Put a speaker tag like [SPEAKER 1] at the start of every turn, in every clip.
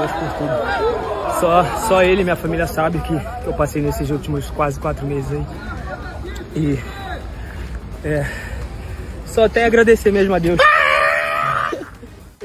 [SPEAKER 1] Deus por tudo. Só ele e minha família sabem que eu passei nesses últimos quase 4 meses aí. E só até agradecer mesmo a Deus.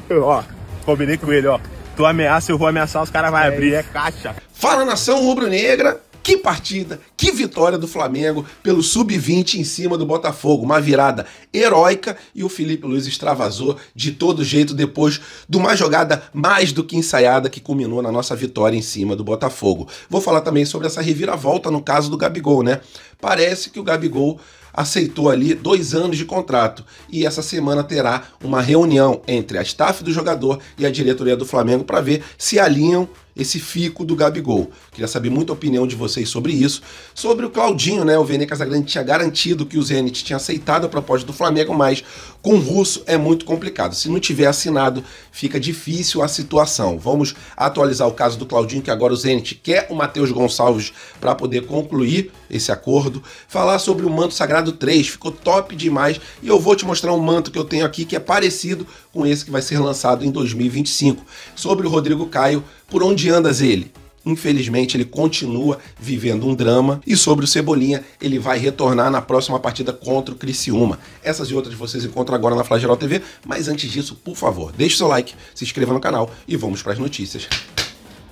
[SPEAKER 2] Ó, combinei com ele, ó. Tu ameaça, eu vou ameaçar, os caras vão abrir, é caixa.
[SPEAKER 3] Fala, nação rubro-negra. Que partida, que vitória do Flamengo pelo Sub-20 em cima do Botafogo. Uma virada heróica e o Filipe Luís extravasou de todo jeito depois de uma jogada mais do que ensaiada que culminou na nossa vitória em cima do Botafogo. Vou falar também sobre essa reviravolta no caso do Gabigol, né? Parece que o Gabigol aceitou ali 2 anos de contrato e essa semana terá uma reunião entre a staff do jogador e a diretoria do Flamengo para ver se alinham esse fico do Gabigol. Queria saber muito a opinião de vocês sobre isso. Sobre o Claudinho, né? O Vene Casagrande tinha garantido que o Zenit tinha aceitado a proposta do Flamengo, mas com o russo é muito complicado. Se não tiver assinado, fica difícil a situação. Vamos atualizar o caso do Claudinho, que agora o Zenit quer o Matheus Gonçalves para poder concluir esse acordo. Falar sobre o Manto Sagrado 3, ficou top demais. E eu vou te mostrar um manto que eu tenho aqui, que é parecido com esse que vai ser lançado em 2025. Sobre o Rodrigo Caio, por onde andas ele? Infelizmente, ele continua vivendo um drama. E sobre o Cebolinha, ele vai retornar na próxima partida contra o Criciúma. Essas e outras vocês encontram agora na Flageral TV. Mas antes disso, por favor, deixe seu like, se inscreva no canal e vamos para as notícias,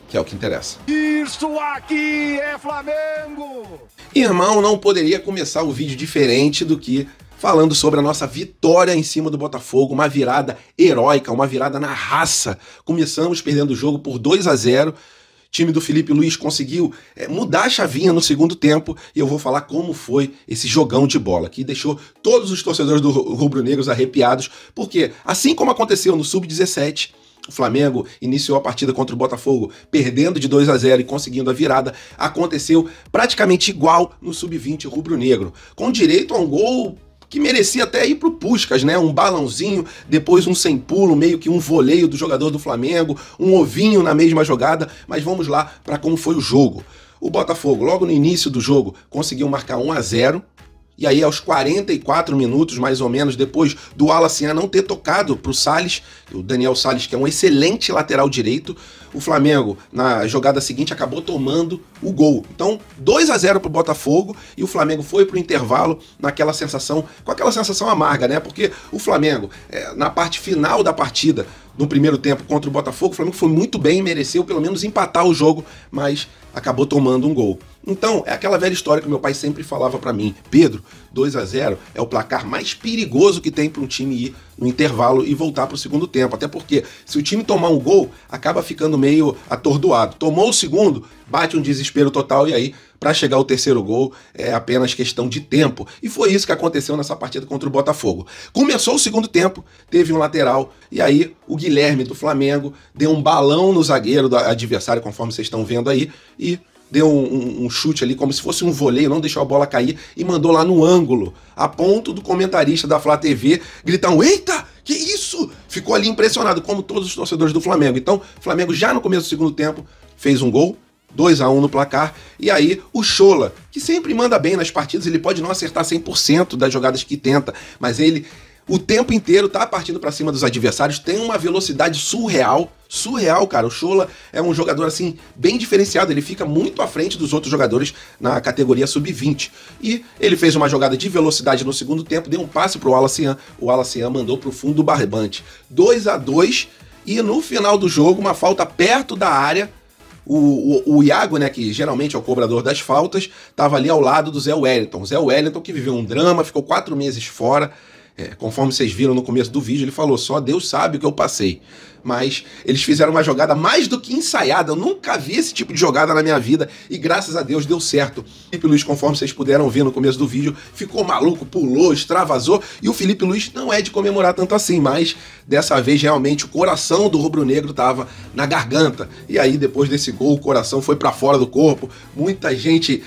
[SPEAKER 3] que é o que interessa.
[SPEAKER 2] Isso aqui é Flamengo!
[SPEAKER 3] Irmão, não poderia começar o vídeo diferente do que falando sobre a nossa vitória em cima do Botafogo, uma virada heróica, uma virada na raça. Começamos perdendo o jogo por 2-0. O time do Filipe Luís conseguiu mudar a chavinha no segundo tempo e eu vou falar como foi esse jogão de bola, que deixou todos os torcedores do rubro-negros arrepiados, porque assim como aconteceu no Sub-17, o Flamengo iniciou a partida contra o Botafogo perdendo de 2-0 e conseguindo a virada, aconteceu praticamente igual no Sub-20 rubro-negro, com direito a um gol que merecia até ir pro Puskás, né? Um balãozinho, depois um sem pulo, meio que um voleio do jogador do Flamengo, um ovinho na mesma jogada, mas vamos lá para como foi o jogo. O Botafogo, logo no início do jogo, conseguiu marcar 1-0, e aí aos 44 minutos, mais ou menos, depois do Alacian não ter tocado pro Salles, o Daniel Salles, que é um excelente lateral direito, o Flamengo, na jogada seguinte, acabou tomando o gol. Então, 2-0 pro Botafogo, e o Flamengo foi pro intervalo com aquela sensação amarga, né? Porque o Flamengo, na parte final da partida, no primeiro tempo contra o Botafogo, o Flamengo foi muito bem, mereceu pelo menos empatar o jogo, mas acabou tomando um gol. Então, é aquela velha história que meu pai sempre falava pra mim: Pedro, 2-0 é o placar mais perigoso que tem para um time ir no intervalo e voltar pro segundo tempo. Até porque, se o time tomar um gol, acaba ficando meio atordoado. Tomou o segundo, bate um desespero total e aí, para chegar ao terceiro gol, é apenas questão de tempo. E foi isso que aconteceu nessa partida contra o Botafogo. Começou o segundo tempo, teve um lateral, e aí o Guilherme do Flamengo deu um balão no zagueiro do adversário, conforme vocês estão vendo aí, e deu um chute ali como se fosse um voleio, não deixou a bola cair e mandou lá no ângulo, a ponto do comentarista da Flá TV gritar um "Eita, que isso?" Ficou ali impressionado, como todos os torcedores do Flamengo. Então, o Flamengo já no começo do segundo tempo fez um gol, 2-1 no placar, e aí o Chola, que sempre manda bem nas partidas, ele pode não acertar 100% das jogadas que tenta, mas ele o tempo inteiro tá partindo pra cima dos adversários, tem uma velocidade surreal, cara. O Chola é um jogador assim bem diferenciado, ele fica muito à frente dos outros jogadores na categoria Sub-20. E ele fez uma jogada de velocidade no segundo tempo, deu um passe pro Alacian, o Alacian mandou pro fundo do barbante. 2-2, e no final do jogo, uma falta perto da área, o Iago, né, que geralmente é o cobrador das faltas, tava ali ao lado do Zé Wellington. Zé Wellington que viveu um drama, ficou 4 meses fora. Conforme vocês viram no começo do vídeo, ele falou: só Deus sabe o que eu passei. Mas eles fizeram uma jogada mais do que ensaiada. Eu nunca vi esse tipo de jogada na minha vida e graças a Deus deu certo. O Filipe Luís, conforme vocês puderam ver no começo do vídeo, ficou maluco, pulou, extravasou. E o Filipe Luís não é de comemorar tanto assim, mas dessa vez realmente o coração do rubro-negro estava na garganta. E aí depois desse gol o coração foi para fora do corpo. Muita gente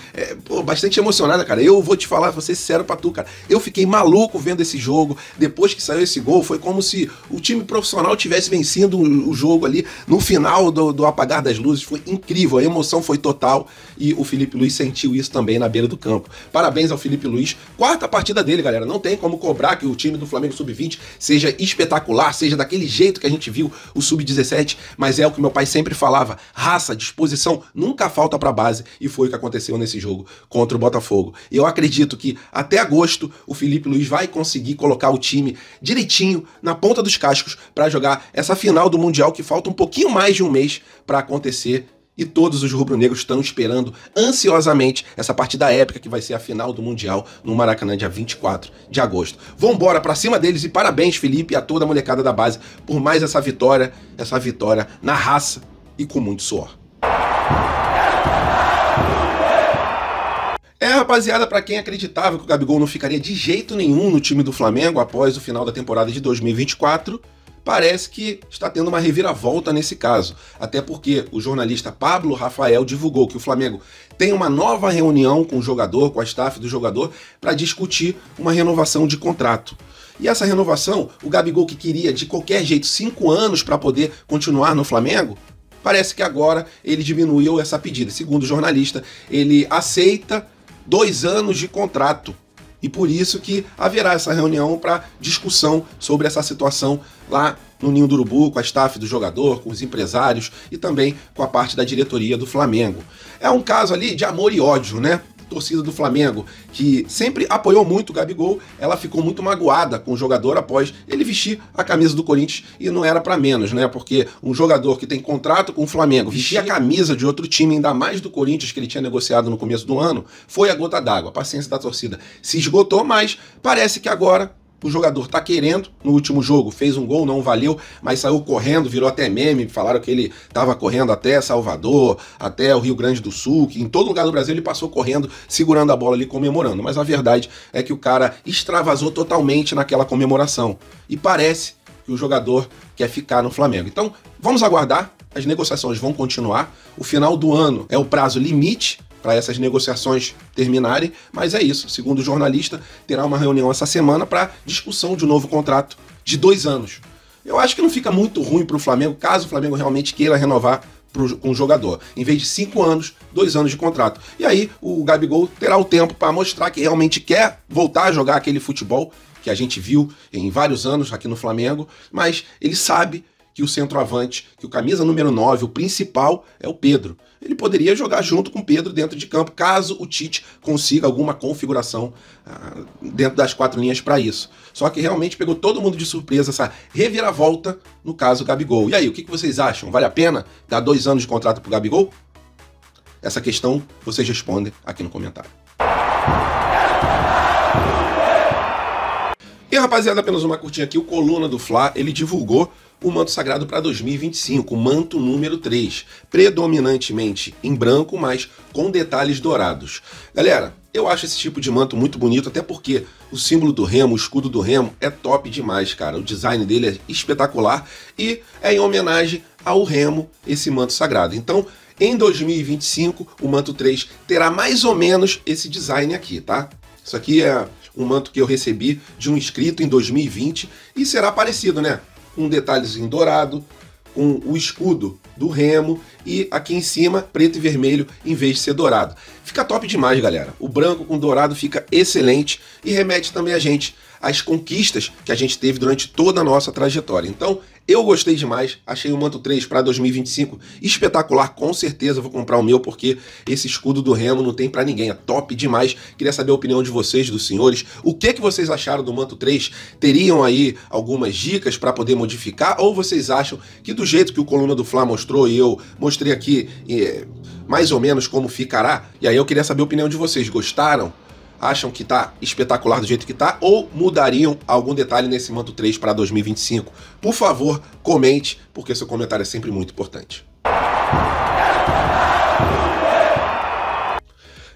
[SPEAKER 3] bastante emocionada, cara. Eu vou te falar, vou ser sincero pra tu, cara. Eu fiquei maluco vendo esse jogo. Depois que saiu esse gol, foi como se o time profissional tivesse vencido assistindo o jogo ali no final do apagar das luzes. Foi incrível, a emoção foi total e o Filipe Luís sentiu isso também na beira do campo. Parabéns ao Filipe Luís. Quarta partida dele, galera. Não tem como cobrar que o time do Flamengo Sub-20 seja espetacular, seja daquele jeito que a gente viu o Sub-17, mas é o que meu pai sempre falava: raça, disposição, nunca falta pra base, e foi o que aconteceu nesse jogo contra o Botafogo. E eu acredito que até agosto o Filipe Luís vai conseguir colocar o time direitinho na ponta dos cascos para jogar essa final do Mundial, que falta um pouquinho mais de um mês para acontecer. E todos os rubro-negros estão esperando ansiosamente essa partida épica que vai ser a final do Mundial no Maracanã, dia 24 de agosto. Vambora pra cima deles e parabéns, Felipe, e a toda a molecada da base por mais essa vitória na raça e com muito suor. Rapaziada, pra quem acreditava que o Gabigol não ficaria de jeito nenhum no time do Flamengo após o final da temporada de 2024, parece que está tendo uma reviravolta nesse caso. Até porque o jornalista Pablo Rafael divulgou que o Flamengo tem uma nova reunião com o jogador, com a staff do jogador, para discutir uma renovação de contrato. E essa renovação, o Gabigol, que queria de qualquer jeito 5 anos para poder continuar no Flamengo, parece que agora ele diminuiu essa pedida. Segundo o jornalista, ele aceita 2 anos de contrato. E por isso que haverá essa reunião para discussão sobre essa situação lá no Ninho do Urubu, com a staff do jogador, com os empresários e também com a parte da diretoria do Flamengo. É um caso ali de amor e ódio, né? Torcida do Flamengo, que sempre apoiou muito o Gabigol, ela ficou muito magoada com o jogador após ele vestir a camisa do Corinthians, e não era para menos, né? Porque um jogador que tem contrato com o Flamengo vestir a camisa de outro time, ainda mais do Corinthians, que ele tinha negociado no começo do ano, foi a gota d'água. A paciência da torcida se esgotou, mas parece que agora o jogador tá querendo. No último jogo fez um gol, não valeu, mas saiu correndo, virou até meme, falaram que ele tava correndo até Salvador, até o Rio Grande do Sul, que em todo lugar do Brasil ele passou correndo, segurando a bola ali, comemorando. Mas a verdade é que o cara extravasou totalmente naquela comemoração. E parece que o jogador quer ficar no Flamengo. Então, vamos aguardar, as negociações vão continuar, o final do ano é o prazo limite para essas negociações terminarem, mas é isso. Segundo o jornalista, terá uma reunião essa semana para discussão de um novo contrato de 2 anos. Eu acho que não fica muito ruim para o Flamengo, caso o Flamengo realmente queira renovar com o jogador. Em vez de 5 anos, 2 anos de contrato. E aí o Gabigol terá o tempo para mostrar que realmente quer voltar a jogar aquele futebol que a gente viu em vários anos aqui no Flamengo, mas ele sabe que o centroavante, que o camisa número 9, o principal, é o Pedro. Ele poderia jogar junto com o Pedro dentro de campo, caso o Tite consiga alguma configuração dentro das 4 linhas para isso. Só que realmente pegou todo mundo de surpresa essa reviravolta no caso Gabigol. E aí, o que vocês acham? Vale a pena dar 2 anos de contrato pro Gabigol? Essa questão vocês respondem aqui no comentário. E rapaziada, apenas uma curtinha aqui, o Coluna do Fla, ele divulgou o manto sagrado para 2025, o manto número 3, predominantemente em branco, mas com detalhes dourados. Galera, eu acho esse tipo de manto muito bonito, até porque o símbolo do Remo, o escudo do Remo, é top demais, cara. O design dele é espetacular e é em homenagem ao Remo esse manto sagrado. Então, em 2025, o manto 3 terá mais ou menos esse design aqui, tá? Isso aqui é um manto que eu recebi de um inscrito em 2020 e será parecido, né? Um detalhezinho dourado, com o escudo do Remo e aqui em cima preto e vermelho em vez de ser dourado. Fica top demais, galera. O branco com dourado fica excelente e remete também a gente às conquistas que a gente teve durante toda a nossa trajetória. Então, eu gostei demais, achei o manto 3 para 2025 espetacular, com certeza vou comprar o meu, porque esse escudo do Remo não tem para ninguém, é top demais. Queria saber a opinião de vocês, dos senhores, o que vocês acharam do manto 3? Teriam aí algumas dicas para poder modificar, ou vocês acham que do jeito que o Coluna do Fla mostrou e eu mostrei aqui, mais ou menos como ficará? E aí eu queria saber a opinião de vocês, gostaram? Acham que tá espetacular do jeito que tá, ou mudariam algum detalhe nesse manto 3 para 2025? Por favor, comente, porque seu comentário é sempre muito importante.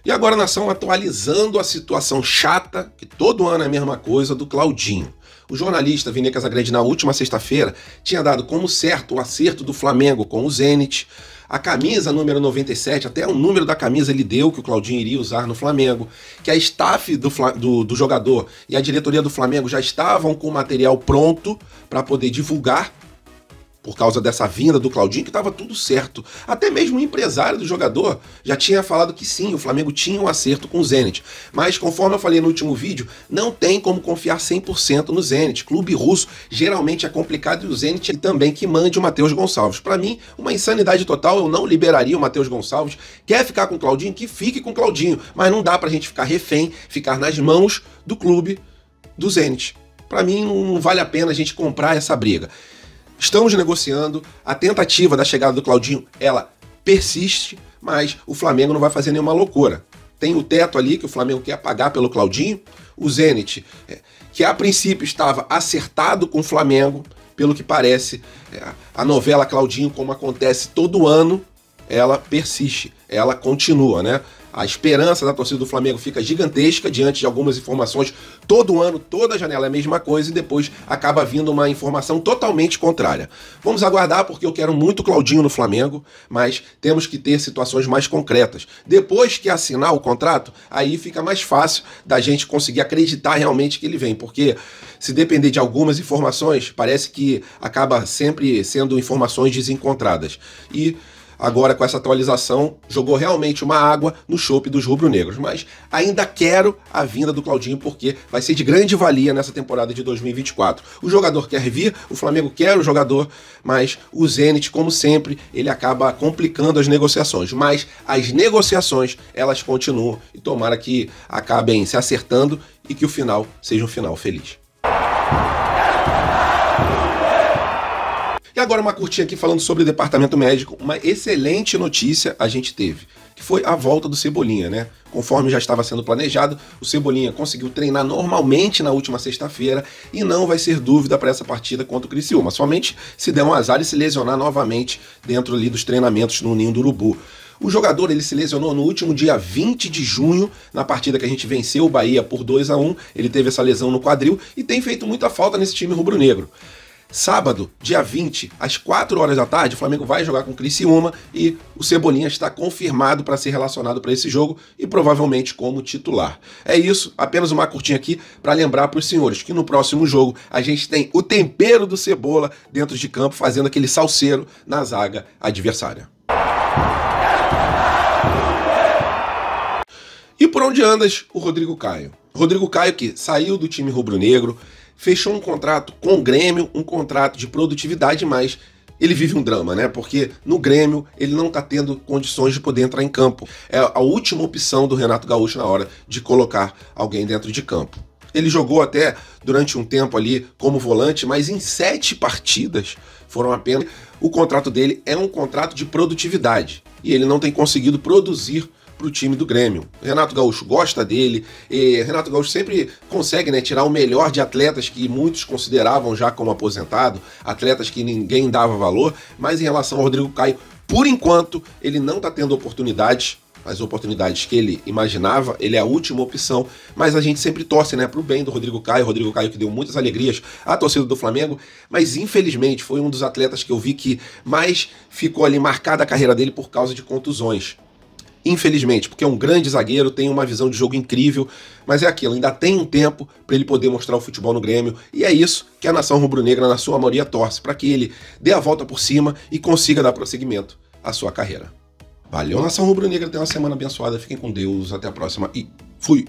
[SPEAKER 3] E agora, nação, atualizando a situação chata, que todo ano é a mesma coisa, do Claudinho. O jornalista Vini Casagrande, na última sexta-feira, tinha dado como certo o acerto do Flamengo com o Zenit. A camisa número 97, até o número da camisa ele deu que o Claudinho iria usar no Flamengo, que a staff do jogador e a diretoria do Flamengo já estavam com o material pronto para poder divulgar por causa dessa vinda do Claudinho, que estava tudo certo. Até mesmo o empresário do jogador já tinha falado que sim, o Flamengo tinha um acerto com o Zenit. Mas, conforme eu falei no último vídeo, não tem como confiar 100% no Zenit. Clube russo geralmente é complicado, e o Zenit também que mande o Matheus Gonçalves. Para mim, uma insanidade total, eu não liberaria o Matheus Gonçalves. Quer ficar com o Claudinho? Que fique com o Claudinho. Mas não dá pra gente ficar refém, ficar nas mãos do clube do Zenit. Para mim, não vale a pena a gente comprar essa briga. Estamos negociando, a tentativa da chegada do Claudinho, ela persiste, mas o Flamengo não vai fazer nenhuma loucura. Tem o teto ali que o Flamengo quer pagar pelo Claudinho, o Zenit, que a princípio estava acertado com o Flamengo, pelo que parece, a novela Claudinho, como acontece todo ano, ela persiste, ela continua, né? A esperança da torcida do Flamengo fica gigantesca diante de algumas informações. Todo ano, toda janela é a mesma coisa e depois acaba vindo uma informação totalmente contrária. Vamos aguardar, porque eu quero muito Claudinho no Flamengo, mas temos que ter situações mais concretas. Depois que assinar o contrato, aí fica mais fácil da gente conseguir acreditar realmente que ele vem, porque se depender de algumas informações, parece que acaba sempre sendo informações desencontradas. E agora, com essa atualização, jogou realmente uma água no chope dos rubro-negros. Mas ainda quero a vinda do Claudinho, porque vai ser de grande valia nessa temporada de 2024. O jogador quer vir, o Flamengo quer o jogador, mas o Zenit, como sempre, ele acaba complicando as negociações. Mas as negociações, elas continuam, e tomara que acabem se acertando e que o final seja um final feliz. E agora uma curtinha aqui falando sobre o departamento médico. Uma excelente notícia a gente teve, que foi a volta do Cebolinha, né? Conforme já estava sendo planejado, o Cebolinha conseguiu treinar normalmente na última sexta-feira e não vai ser dúvida para essa partida contra o Criciúma, somente se der um azar e se lesionar novamente dentro ali dos treinamentos no Ninho do Urubu. O jogador, ele se lesionou no último dia 20 de junho, na partida que a gente venceu o Bahia por 2-1, ele teve essa lesão no quadril e tem feito muita falta nesse time rubro-negro. Sábado, dia 20, às 4 horas da tarde, o Flamengo vai jogar com o Criciúma e o Cebolinha está confirmado para ser relacionado para esse jogo e provavelmente como titular. É isso, apenas uma curtinha aqui para lembrar para os senhores que no próximo jogo a gente tem o tempero do Cebola dentro de campo fazendo aquele salseiro na zaga adversária. E por onde andas o Rodrigo Caio? Rodrigo Caio, que saiu do time rubro-negro, fechou um contrato com o Grêmio, um contrato de produtividade, mas ele vive um drama, né? Porque no Grêmio ele não tá tendo condições de poder entrar em campo. É a última opção do Renato Gaúcho na hora de colocar alguém dentro de campo. Ele jogou até durante um tempo ali como volante, mas em 7 partidas foram apenas. O contrato dele é um contrato de produtividade e ele não tem conseguido produzir para o time do Grêmio. Renato Gaúcho gosta dele, e Renato Gaúcho sempre consegue, né, tirar o melhor de atletas que muitos consideravam já como aposentado, atletas que ninguém dava valor, mas em relação ao Rodrigo Caio, por enquanto, ele não está tendo oportunidades, as oportunidades que ele imaginava, ele é a última opção, mas a gente sempre torce, né, pro bem do Rodrigo Caio que deu muitas alegrias à torcida do Flamengo, mas infelizmente foi um dos atletas que eu vi que mais ficou ali marcada a carreira dele por causa de contusões. Infelizmente, porque é um grande zagueiro, tem uma visão de jogo incrível, mas é aquilo, ainda tem um tempo para ele poder mostrar o futebol no Grêmio, e é isso que a nação rubro-negra, na sua maioria, torce, para que ele dê a volta por cima e consiga dar prosseguimento à sua carreira. Valeu, nação rubro-negra, tenha uma semana abençoada, fiquem com Deus, até a próxima e fui!